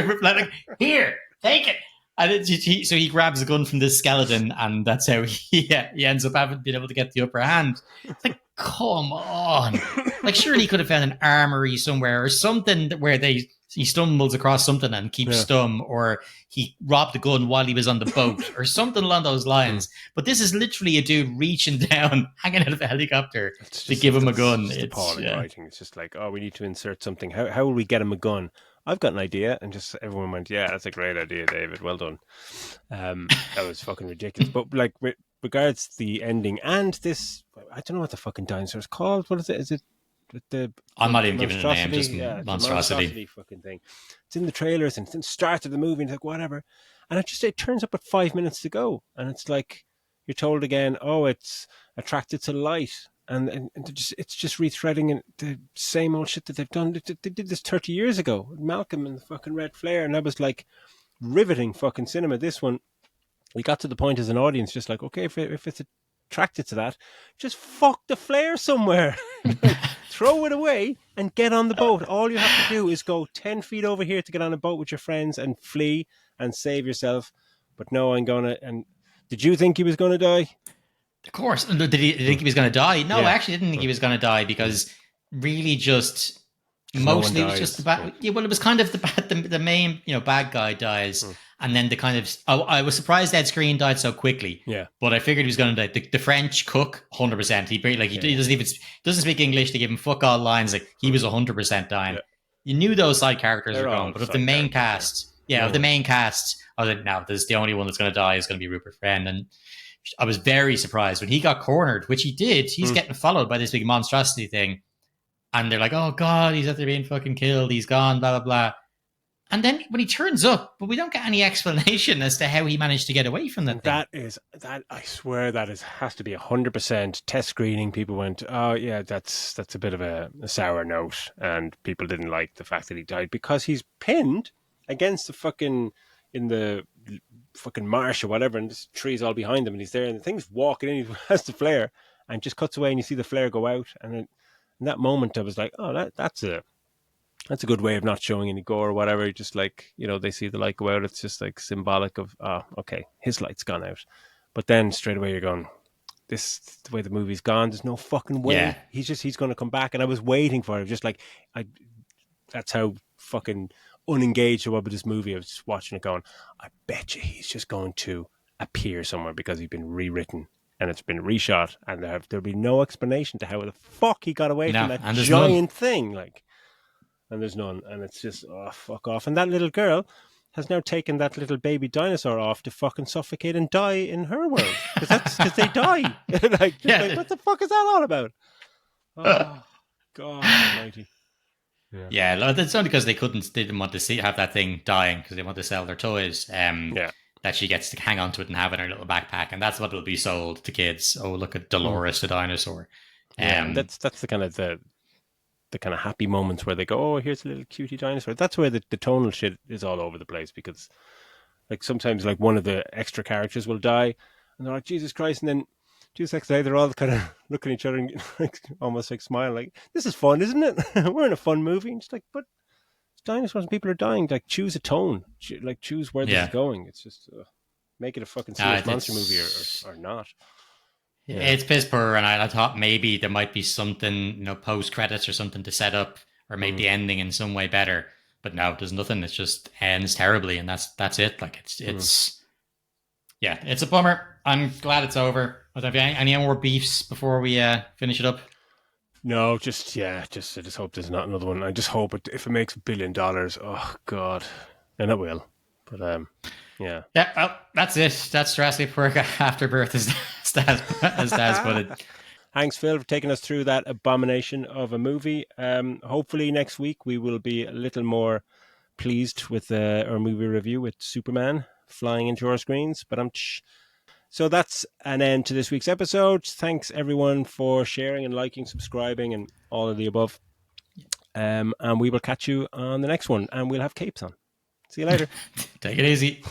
Rupert, like, here, take it. And so he grabs a gun from this skeleton, and that's how he ends up having been able to get the upper hand. It's like, come on. Like, surely he could have found an armory somewhere or something where he stumbles across something and keeps stum, or he robbed a gun while he was on the boat or something along those lines. But this is literally a dude reaching down, hanging out of a helicopter to give him a gun. It's appalling writing. It's just like, oh, we need to insert something. How will we get him a gun? I've got an idea. And just everyone went, yeah, that's a great idea, David. Well done. That was fucking ridiculous. But like with regards to the ending and this, I don't know what the fucking dinosaur is called. What is it? Is it I'm not even giving it a name, just Monstrosity fucking thing. It's in the trailers and it's in the start of the movie, and it's like whatever. And it turns up at 5 minutes to go, and it's like you're told again, oh, it's attracted to light, and it's just retreading the same old shit that they've done. They did this 30 years ago, Malcolm and the fucking red flare, and that was like riveting fucking cinema. This one, we got to the point as an audience, just like, okay, if it's attracted to that, just fuck the flare somewhere. Throw it away and get on the boat. All you have to do is go 10 feet over here to get on a boat with your friends and flee and save yourself. But no, and did you think he was going to die? Of course. Did he think he was going to die? No, I actually didn't think he was going to die, because really just mostly it was just the bad. Yeah, well, it was kind of the main bad guy dies. And then the kind of, I was surprised Ed Skrein died so quickly. Yeah, but I figured he was going to die. The French cook, 100%. He doesn't speak English. They give him fuck all lines. Like, he was 100% dying. Yeah. You knew those side characters were going, but of the main cast, of the main cast, I was like, no, this is the only one that's going to die is going to be Rupert Friend. And I was very surprised when he got cornered, which he did. He's getting followed by this big monstrosity thing, and they're like, oh god, he's out there being fucking killed. He's gone. Blah blah blah. And then when he turns up, but we don't get any explanation as to how he managed to get away from that thing. I swear has to be 100% test screening. People went, oh yeah, that's a bit of a sour note, and people didn't like the fact that he died because he's pinned against the fucking in the fucking marsh or whatever, and this tree's all behind him, and he's there, and the thing's walking in, he has the flare, and just cuts away, and you see the flare go out, and then in that moment I was like, oh, that's a good way of not showing any gore or whatever. Just like, they see the light go out. It's just like symbolic of, okay, his light's gone out. But then straight away you're going, this the way the movie's gone. There's no fucking Yeah. way he's going to come back. And I was waiting for it, just like that's how fucking unengaged I was with this movie. I was just watching it, going, I bet you he's just going to appear somewhere because he's been rewritten and it's been reshot, and there'll be no explanation to how the fuck he got away from that giant thing. Like, and there's none, and it's just fuck off. And that little girl has now taken that little baby dinosaur off to fucking suffocate and die in her world because they die. Like, what the fuck is that all about? Oh God Almighty. Yeah, it's only because they didn't want to have that thing dying because they want to sell their toys. That she gets to hang on to it and have in her little backpack, and that's what will be sold to kids. Oh, look at Dolores the dinosaur. That's the kind of the kind of happy moments where they go, oh, here's a little cutie dinosaur. That's where the tonal shit is all over the place, because like sometimes like one of the extra characters will die, and they're like, Jesus Christ, and then 2 seconds later, they're all kind of looking at each other and like, almost like smiling, like, this is fun, isn't it? We're in a fun movie. And just like, but it's dinosaurs and people are dying. Like, choose a tone. Choose where this is going. It's just make it a fucking serious monster movie or not. Yeah. It's piss poor, and I thought maybe there might be something, post credits or something to set up or make the ending in some way better. But no, there's nothing. It just ends terribly, and that's it. Like it's a bummer. I'm glad it's over. But have you any more beefs before we finish it up? No, I just hope there's not another one. I just hope if it makes $1 billion, oh God, and it will. But yeah. Well, that's it. That's Jurassic World Afterbirth, as Daz put it. Thanks, Phil, for taking us through that abomination of a movie. Hopefully next week we will be a little more pleased with our movie review with Superman flying into our screens. But so that's an end to this week's episode. Thanks everyone for sharing and liking, subscribing, and all of the above. And we will catch you on the next one, and we'll have capes on. See you later. Take it easy.